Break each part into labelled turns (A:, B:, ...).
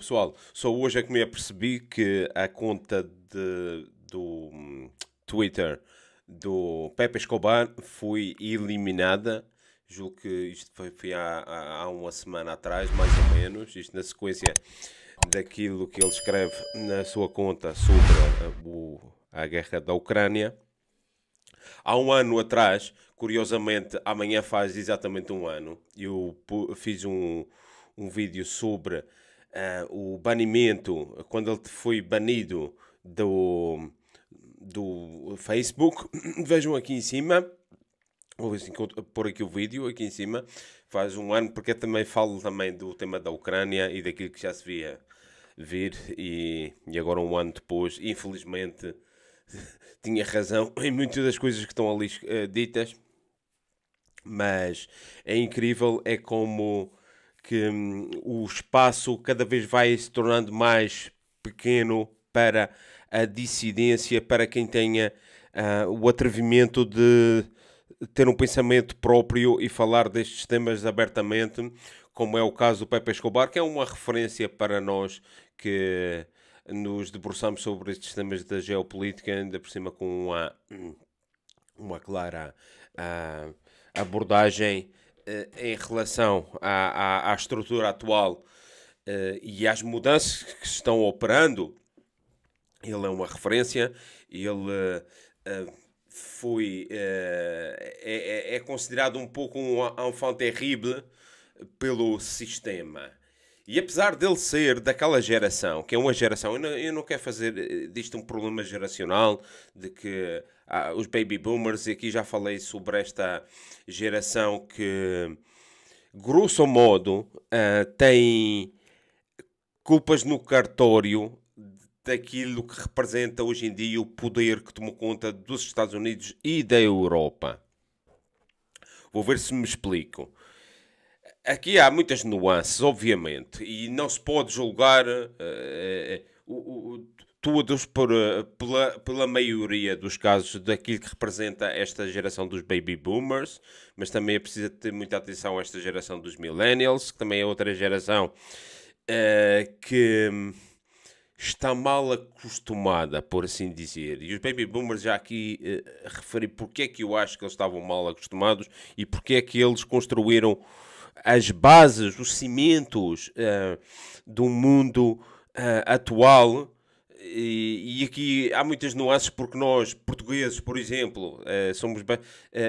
A: pessoal. Só hoje é que me apercebi que a conta do Twitter do Pepe Escobar foi eliminada. Julgo que isto foi há uma semana atrás, mais ou menos. Isto na sequência daquilo que ele escreve na sua conta sobre a guerra da Ucrânia. Há um ano atrás, curiosamente, amanhã faz exatamente um ano, eu fiz um vídeo sobre o banimento, quando ele foi banido do Facebook. Vejam aqui em cima, vou ver se encontro, pôr aqui o vídeo, aqui em cima, faz um ano, porque eu também falo também do tema da Ucrânia e daquilo que já se via vir, e agora um ano depois, infelizmente, tinha razão em muitas das coisas que estão ali ditas, mas é incrível, é como que o espaço cada vez vai se tornando mais pequeno para a dissidência, para quem tenha o atrevimento de ter um pensamento próprio e falar destes temas abertamente, como é o caso do Pepe Escobar, que é uma referência para nós que nos debruçamos sobre estes temas da geopolítica, ainda por cima com uma clara abordagem em relação à estrutura atual e às mudanças que se estão operando. Ele é uma referência, ele é considerado um pouco um enfant terrible pelo sistema. E apesar dele ser daquela geração, que é uma geração, eu não quero fazer disto um problema geracional, de que os baby boomers, e aqui já falei sobre esta geração que, grosso modo, tem culpas no cartório daquilo que representa hoje em dia o poder que tomou conta dos Estados Unidos e da Europa. Vou ver se me explico. Aqui há muitas nuances, obviamente, e não se pode julgar todos pela maioria dos casos daquilo que representa esta geração dos baby boomers, mas também é preciso ter muita atenção a esta geração dos millennials, que também é outra geração que está mal acostumada, por assim dizer. E os baby boomers, já aqui referi porque é que eu acho que eles estavam mal acostumados e porque é que eles construíram as bases, os cimentos do mundo atual. E aqui há muitas nuances, porque nós, portugueses, por exemplo, somos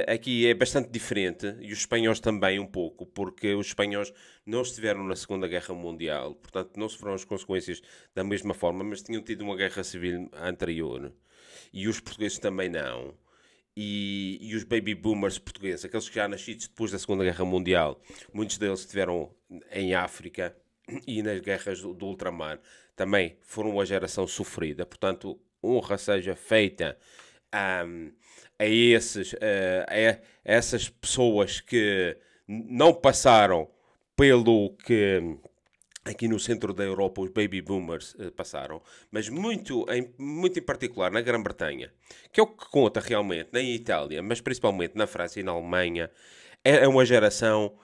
A: aqui é bastante diferente, e os espanhóis também um pouco, porque os espanhóis não estiveram na Segunda Guerra Mundial, portanto não sofreram as consequências da mesma forma, mas tinham tido uma guerra civil anterior, e os portugueses também não. E os baby boomers portugueses, aqueles que já nascidos depois da Segunda Guerra Mundial, muitos deles estiveram em África e nas guerras do ultramar, também foram uma geração sofrida. Portanto, honra seja feita a essas pessoas que não passaram pelo que aqui no centro da Europa os baby boomers passaram, mas muito em particular na Grã-Bretanha, que é o que conta realmente, na Itália, mas principalmente na França e na Alemanha, é uma geração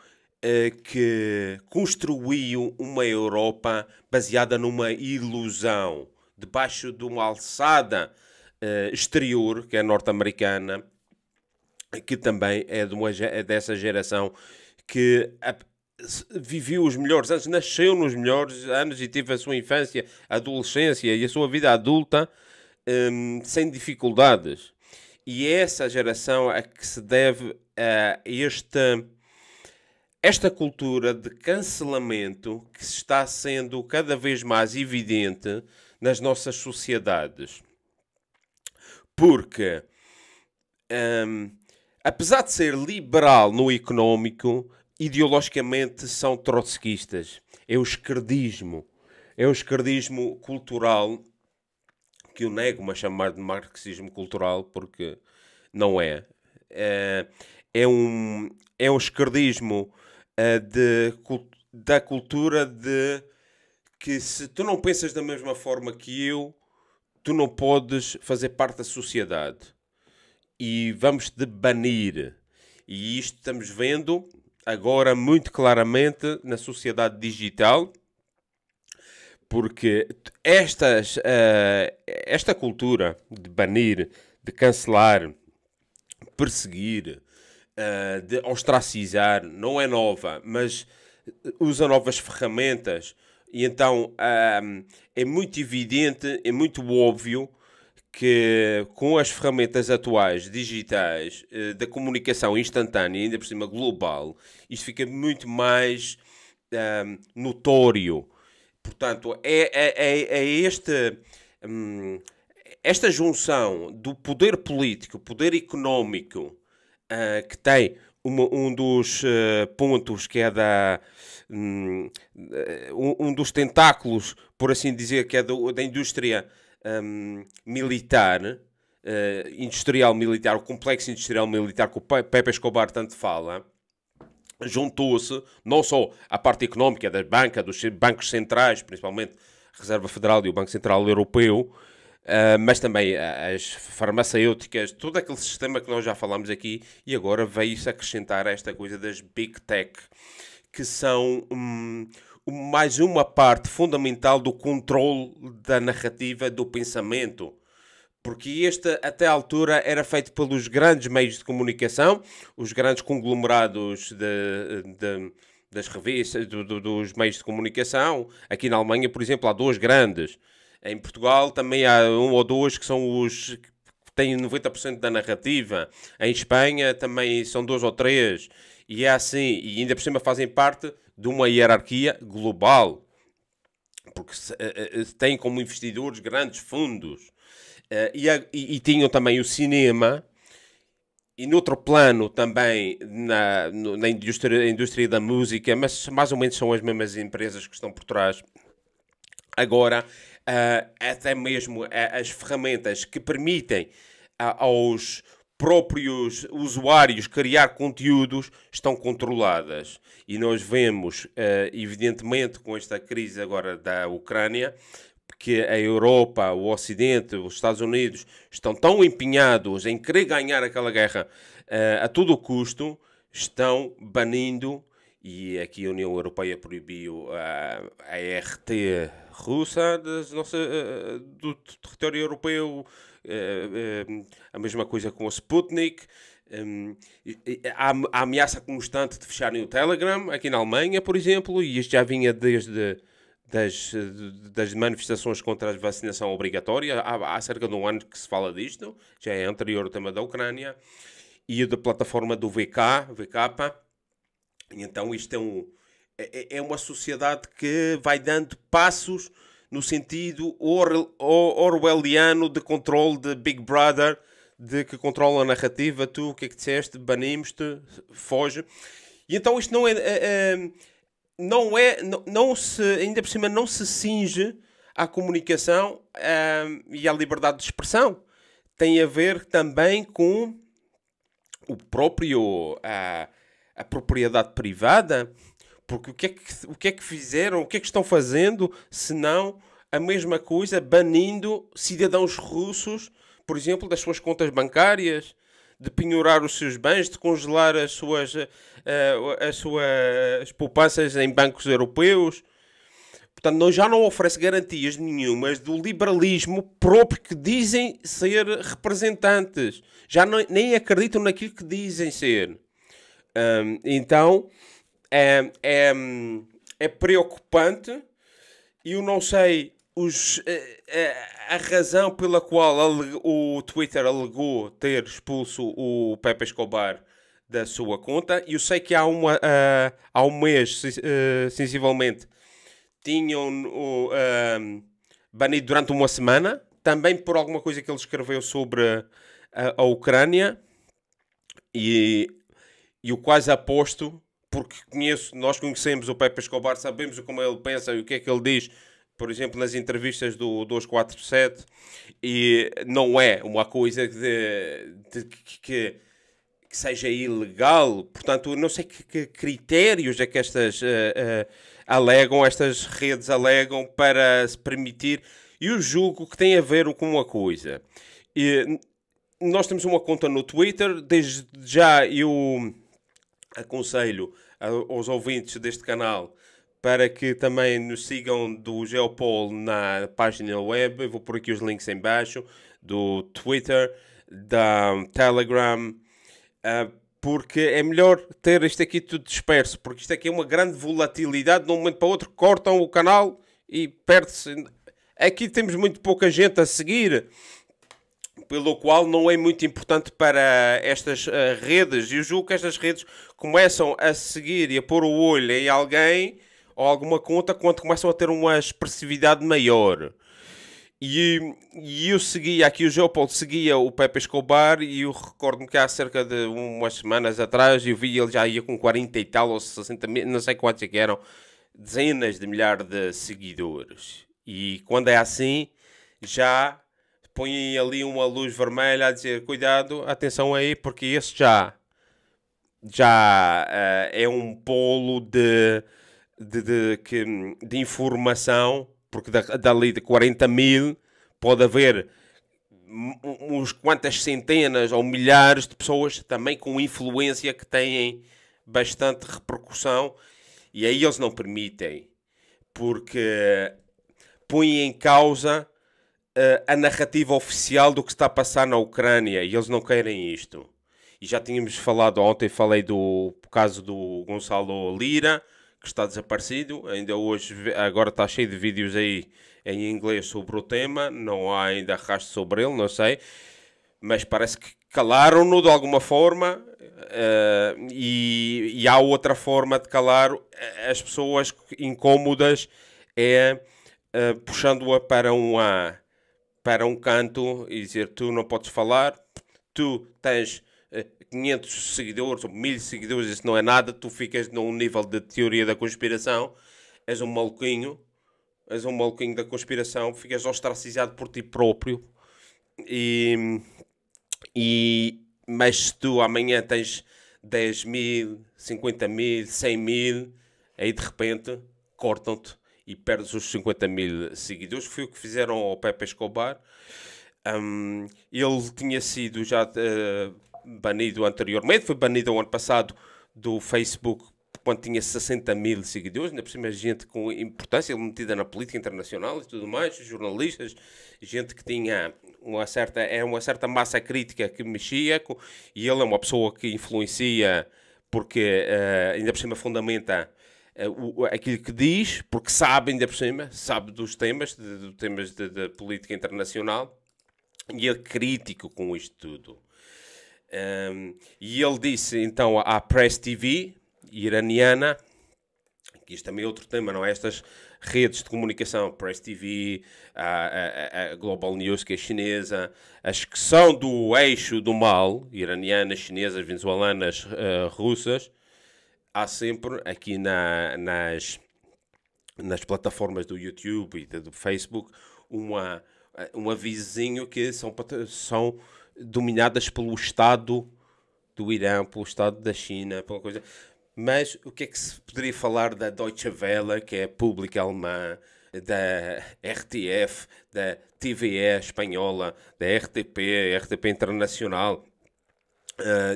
A: que construiu uma Europa baseada numa ilusão, debaixo de uma alçada exterior, que é norte-americana, que também é dessa geração que viveu os melhores anos, nasceu nos melhores anos e teve a sua infância, adolescência e a sua vida adulta sem dificuldades. E é essa geração a que se deve esta cultura de cancelamento que está sendo cada vez mais evidente nas nossas sociedades. Porque, apesar de ser liberal no económico, ideologicamente são trotskistas. É o esquerdismo. É o esquerdismo cultural, que eu nego-me a chamar de marxismo cultural, porque não é. É um esquerdismo da cultura de que se tu não pensas da mesma forma que eu, tu não podes fazer parte da sociedade. E vamos-te banir. E isto estamos vendo agora muito claramente na sociedade digital, porque esta cultura de banir, de cancelar, perseguir, de ostracizar, não é nova, mas usa novas ferramentas. E então é muito evidente, é muito óbvio que com as ferramentas atuais, digitais, da comunicação instantânea, ainda por cima global, isto fica muito mais notório. Portanto, esta junção do poder político, poder económico, que tem um dos pontos que é um dos tentáculos, por assim dizer, que é da indústria militar, industrial militar, o complexo industrial militar que o Pepe Escobar tanto fala, juntou-se não só à parte económica das bancas, dos bancos centrais, principalmente a Reserva Federal e o Banco Central Europeu, mas também as farmacêuticas, todo aquele sistema que nós já falámos aqui, e agora veio-se acrescentar esta coisa das Big Tech, que são mais uma parte fundamental do controle da narrativa, do pensamento. Porque este, até à altura, era feito pelos grandes meios de comunicação, os grandes conglomerados das revistas, dos meios de comunicação. Aqui na Alemanha, por exemplo, há dois grandes. Em Portugal também há um ou dois que são os que têm 90% da narrativa. Em Espanha também são dois ou três. E é assim, e ainda por cima fazem parte de uma hierarquia global. Porque têm como investidores grandes fundos. E tinham também o cinema, e noutro plano também na indústria da música, mas mais ou menos são as mesmas empresas que estão por trás. Agora, até mesmo as ferramentas que permitem aos próprios usuários criar conteúdos estão controladas. E nós vemos, evidentemente, com esta crise agora da Ucrânia, que a Europa, o Ocidente, os Estados Unidos estão tão empenhados em querer ganhar aquela guerra a todo o custo, estão banindo, e aqui a União Europeia proibiu a RT russa do território europeu, a mesma coisa com o Sputnik. Há a ameaça constante de fecharem o Telegram aqui na Alemanha, por exemplo, e isto já vinha desde das manifestações contra a vacinação obrigatória. Há cerca de um ano que se fala disto, já é anterior ao tema da Ucrânia, e da plataforma do VK. Então isto é uma sociedade que vai dando passos no sentido orwelliano de controle de Big Brother, de que controla a narrativa. Tu, o que é que disseste? Banimos-te, foge. E então isto ainda por cima não se cinge à comunicação e à liberdade de expressão. Tem a ver também com o próprio a propriedade privada, porque o que é que fizeram, o que é que estão fazendo, se não a mesma coisa, banindo cidadãos russos, por exemplo, das suas contas bancárias, de penhorar os seus bens, de congelar as suas poupanças em bancos europeus. Portanto, já não oferece garantias nenhumas do liberalismo próprio que dizem ser representantes. Já nem acreditam naquilo que dizem ser. Então, é preocupante, e eu não sei a razão pela qual o Twitter alegou ter expulso o Pepe Escobar da sua conta. Eu sei que há um mês, sensivelmente, tinham banido durante uma semana, também por alguma coisa que ele escreveu sobre a Ucrânia, e eu quase aposto, porque nós conhecemos o Pepe Escobar, sabemos como ele pensa e o que é que ele diz, por exemplo, nas entrevistas do 247, e não é uma coisa que seja ilegal. Portanto, não sei que critérios é que estas redes alegam para se permitir. E eu julgo que tem a ver com uma coisa. Nós temos uma conta no Twitter, desde já eu aconselho aos ouvintes deste canal para que também nos sigam do Geopol na página web. Eu vou pôr aqui os links em baixo, do Twitter, da Telegram, porque é melhor ter isto aqui tudo disperso, porque isto aqui é uma grande volatilidade. De um momento para o outro cortam o canal e perde-se. Aqui temos muito pouca gente a seguir, pelo qual não é muito importante para estas redes. E eu julgo que estas redes começam a seguir e a pôr o olho em alguém ou alguma conta quando começam a ter uma expressividade maior. E eu seguia aqui, o Geopol seguia o Pepe Escobar, e eu recordo-me que há cerca de umas semanas atrás eu vi ele já ia com 40 e tal ou 60 mil, não sei quantos é que eram, dezenas de milhares de seguidores. E quando é assim, já põem ali uma luz vermelha a dizer: cuidado, atenção aí, porque esse já é um polo de informação, porque dali de 40 mil pode haver uns quantas centenas ou milhares de pessoas também com influência que têm bastante repercussão, e aí eles não permitem, porque põem em causa a narrativa oficial do que está a passar na Ucrânia, e eles não querem isto. E já tínhamos falado ontem, falei do caso do Gonçalo Lira, que está desaparecido. Ainda hoje, agora está cheio de vídeos aí em inglês sobre o tema, não há ainda rastro sobre ele, não sei, mas parece que calaram-no de alguma forma, e há outra forma de calar as pessoas incômodas, é puxando-a para um canto e dizer: tu não podes falar, tu tens 500 seguidores ou 1000 seguidores, isso não é nada, tu ficas num nível de teoria da conspiração, és um maluquinho da conspiração, ficas ostracizado por ti próprio, mas se tu amanhã tens 10 mil, 50 mil, 100 mil, aí de repente cortam-te e perdes os 50 mil seguidores. Foi o que fizeram ao Pepe Escobar. Ele tinha sido já banido anteriormente, foi banido o ano passado do Facebook quando tinha 60 mil seguidores, ainda por cima gente com importância, metida na política internacional e tudo mais, jornalistas, gente que tinha uma certa massa crítica que mexia, e ele é uma pessoa que influencia, porque ainda por cima fundamenta aquilo que diz, porque sabe, ainda por cima, sabe dos temas, de política internacional, e é crítico com isto tudo. E ele disse então à Press TV iraniana, que isto também é outro tema, não é? Estas redes de comunicação, Press TV, a Global News, que é chinesa, as que são do eixo do mal, iranianas, chinesas, venezuelanas, russas, há sempre aqui nas plataformas do YouTube e do Facebook um avisinho que são dominadas pelo Estado do Irã, pelo Estado da China, pela coisa. Mas o que é que se poderia falar da Deutsche Welle, que é a pública alemã, da RTF, da TVE espanhola, da RTP Internacional,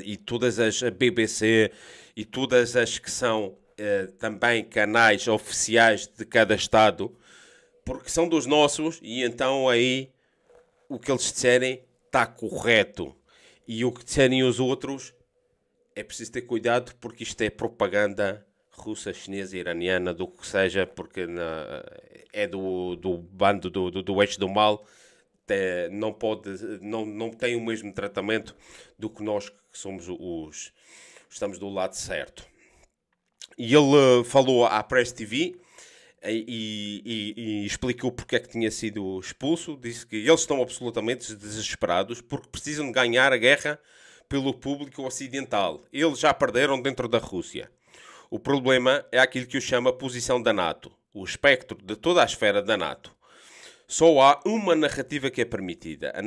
A: e todas as BBC e todas as que são também canais oficiais de cada Estado, porque são dos nossos, e então aí o que eles disserem está correto, e o que disserem os outros é preciso ter cuidado, porque isto é propaganda russa, chinesa, iraniana, do que seja, porque é do bando do eixo do mal, não tem o mesmo tratamento do que nós, que somos estamos do lado certo. E ele falou à Press TV e explicou porque é que tinha sido expulso. Disse que eles estão absolutamente desesperados porque precisam de ganhar a guerra pelo público ocidental. Eles já perderam dentro da Rússia. O problema é aquilo que eu chamo a posição da NATO, o espectro de toda a esfera da NATO. Só há uma narrativa que é permitida, a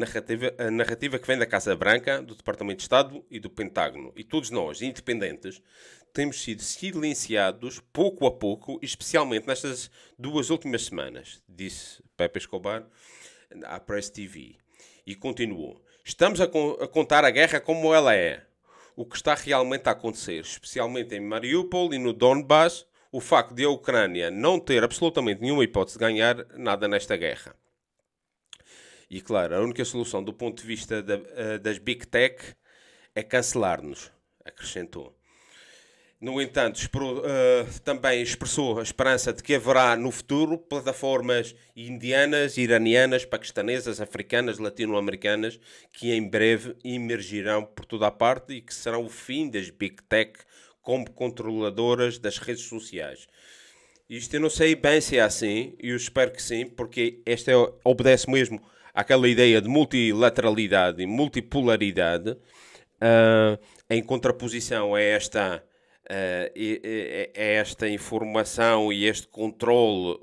A: narrativa que vem da Casa Branca, do Departamento de Estado e do Pentágono. E todos nós, independentes, temos sido silenciados pouco a pouco, especialmente nestas 2 últimas semanas, disse Pepe Escobar à Press TV. E continuou: estamos a contar a guerra como ela é. O que está realmente a acontecer, especialmente em Mariupol e no Donbass, o facto de a Ucrânia não ter absolutamente nenhuma hipótese de ganhar nada nesta guerra. E claro, a única solução do ponto de vista das Big Tech é cancelar-nos, acrescentou. No entanto, também expressou a esperança de que haverá no futuro plataformas indianas, iranianas, paquistanesas, africanas, latino-americanas que em breve emergirão por toda a parte e que serão o fim das Big Tech como controladoras das redes sociais. Isto eu não sei bem se é assim, e eu espero que sim, porque esta obedece mesmo àquela ideia de multilateralidade e multipolaridade, em contraposição a esta informação e este controle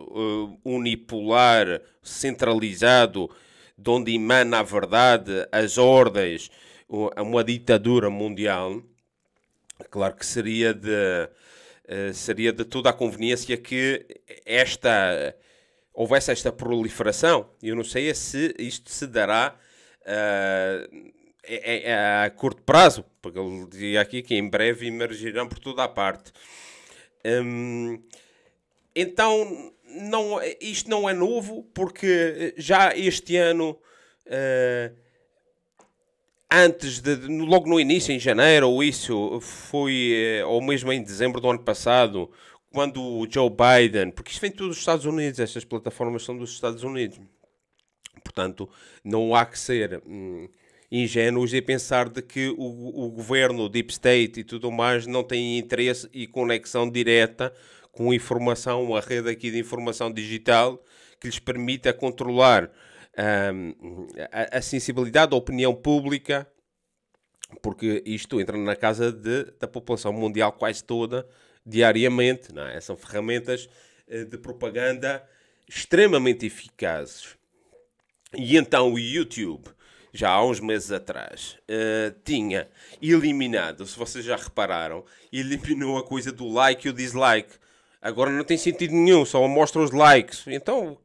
A: unipolar, centralizado, de onde emana a verdade, as ordens, uma ditadura mundial. Claro que seria de toda a conveniência que houvesse esta proliferação. Eu não sei se isto se dará a curto prazo, porque ele dizia aqui que em breve emergirão por toda a parte. Então, isto não é novo, porque já este ano, logo no início, em janeiro, ou isso, ou mesmo em dezembro do ano passado, quando o Joe Biden, porque isto vem tudo dos Estados Unidos, estas plataformas são dos Estados Unidos, portanto, não há que ser ingênuos e pensar de que o governo, o Deep State e tudo mais não tem interesse e conexão direta com informação, a rede aqui de informação digital que lhes permita controlar a sensibilidade da opinião pública, porque isto entra na casa da população mundial quase toda, diariamente, não é? São ferramentas de propaganda extremamente eficazes. E então o YouTube, já há uns meses atrás, tinha eliminado, se vocês já repararam, eliminou a coisa do like e o dislike. Agora não tem sentido nenhum, só mostra os likes. Então,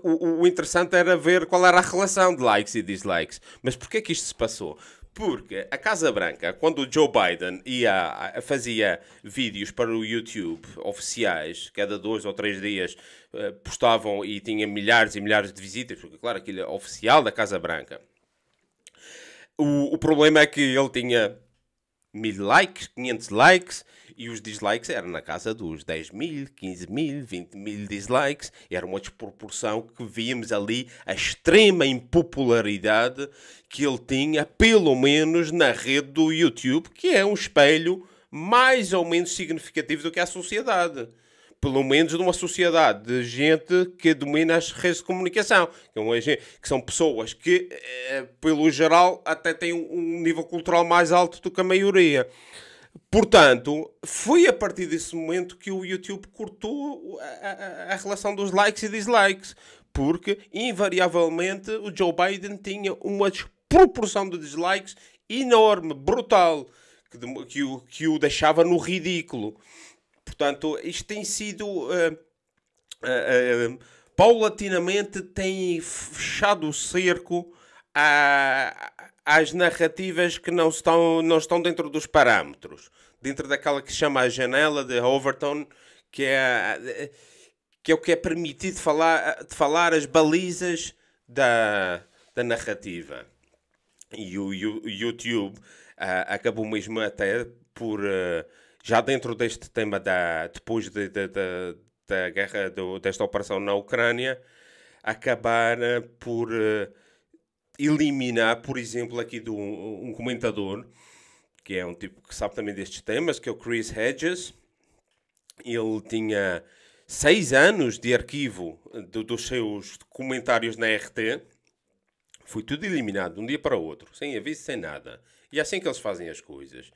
A: o interessante era ver qual era a relação de likes e dislikes. Mas porquê que isto se passou? Porque a Casa Branca, quando o Joe Biden fazia vídeos para o YouTube oficiais, cada 2 ou 3 dias postavam e tinha milhares e milhares de visitas, porque claro, aquilo é oficial da Casa Branca. O problema é que ele tinha 1000 likes, 500 likes, e os dislikes eram na casa dos 10.000, 15.000, 20.000 dislikes. Era uma desproporção que víamos ali, a extrema impopularidade que ele tinha, pelo menos na rede do YouTube, que é um espelho mais ou menos significativo do que a sociedade. Pelo menos de uma sociedade de gente que domina as redes de comunicação, que são pessoas que, pelo geral, até têm um nível cultural mais alto do que a maioria. Portanto, foi a partir desse momento que o YouTube cortou a relação dos likes e dislikes, porque, invariavelmente, o Joe Biden tinha uma desproporção de dislikes enorme, brutal, que o deixava no ridículo. Portanto, isto tem sido... paulatinamente tem fechado o cerco às narrativas que não estão dentro dos parâmetros. Dentro daquela que se chama a janela de Overton, que é o que é permitido de falar as balizas da narrativa. E o YouTube acabou mesmo até por... já dentro deste tema, depois da guerra, desta operação na Ucrânia, acabar por eliminar, por exemplo, aqui um comentador, que é um tipo que sabe também destes temas, que é o Chris Hedges. Ele tinha 6 anos de arquivo dos seus comentários na RT. Foi tudo eliminado de um dia para o outro, sem aviso, sem nada. E é assim que eles fazem as coisas.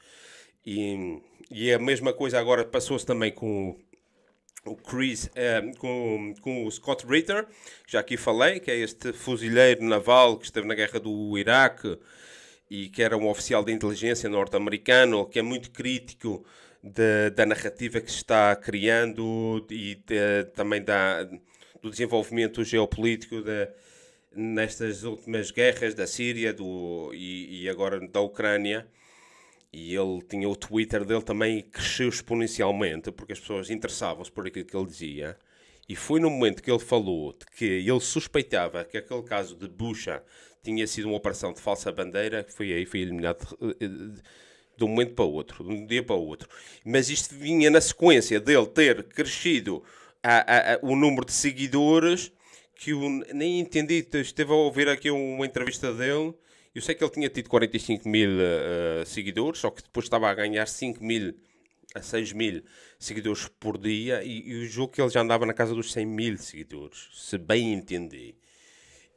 A: E a mesma coisa agora passou-se também com o Chris, com o Scott Ritter, que já aqui falei, que é este fuzileiro naval que esteve na guerra do Iraque e que era um oficial de inteligência norte-americano, que é muito crítico da narrativa que se está criando e também do desenvolvimento geopolítico nestas últimas guerras da Síria e agora da Ucrânia. E ele tinha o Twitter dele também cresceu exponencialmente, porque as pessoas interessavam-se por aquilo que ele dizia. E foi no momento que ele falou de que ele suspeitava que aquele caso de Bucha tinha sido uma operação de falsa bandeira, que foi aí, foi eliminado de um momento para o outro, de um dia para o outro. Mas isto vinha na sequência dele ter crescido o número de seguidores, que eu nem entendi. Esteve a ouvir aqui uma entrevista dele. Eu sei que ele tinha tido 45 mil seguidores, só que depois estava a ganhar 5 mil a 6 mil seguidores por dia, e o jogo que ele já andava na casa dos 100 mil seguidores, se bem entendi.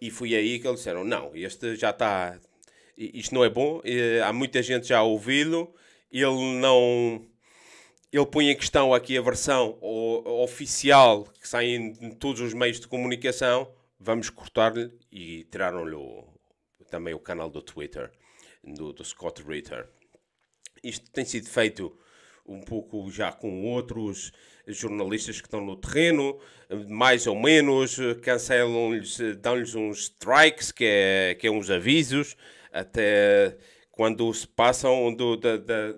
A: E foi aí que eles disseram, não, este já está, isto não é bom, há muita gente já a ouvi-lo, ele não... Ele põe em questão aqui a versão oficial que sai em todos os meios de comunicação, vamos cortar-lhe, e tiraram-lhe também o canal do Twitter, do Scott Ritter. Isto tem sido feito um pouco já com outros jornalistas que estão no terreno, mais ou menos, cancelam-lhes, dão-lhes uns strikes, que é uns avisos, até quando se passam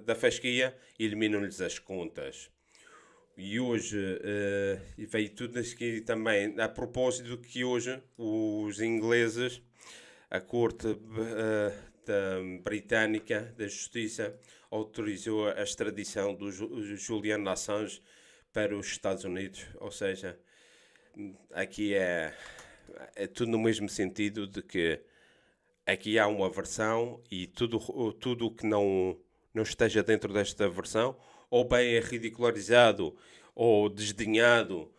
A: da fasquia, eliminam-lhes as contas. E hoje veio tudo aqui também, a propósito que hoje os ingleses, a corte britânica da Justiça, autorizou a extradição do Julian Assange para os Estados Unidos. Ou seja, aqui é tudo no mesmo sentido de que aqui há uma versão, e tudo que não esteja dentro desta versão ou bem é ridicularizado ou desdenhado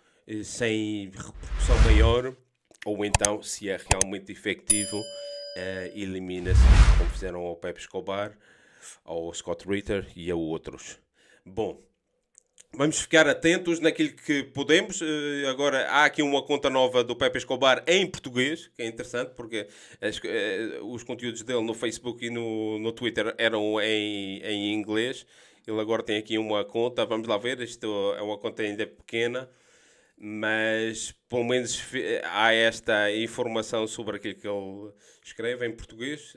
A: sem repercussão maior, ou então, se é realmente efetivo, elimina-se, como fizeram ao Pepe Escobar, ao Scott Ritter e a outros. Bom, vamos ficar atentos naquilo que podemos. Agora, há aqui uma conta nova do Pepe Escobar em português, que é interessante, porque os conteúdos dele no Facebook e no Twitter eram em inglês. Ele agora tem aqui uma conta, vamos lá ver, isto é uma conta ainda pequena, mas pelo menos há esta informação sobre aquilo que ele escreve em português.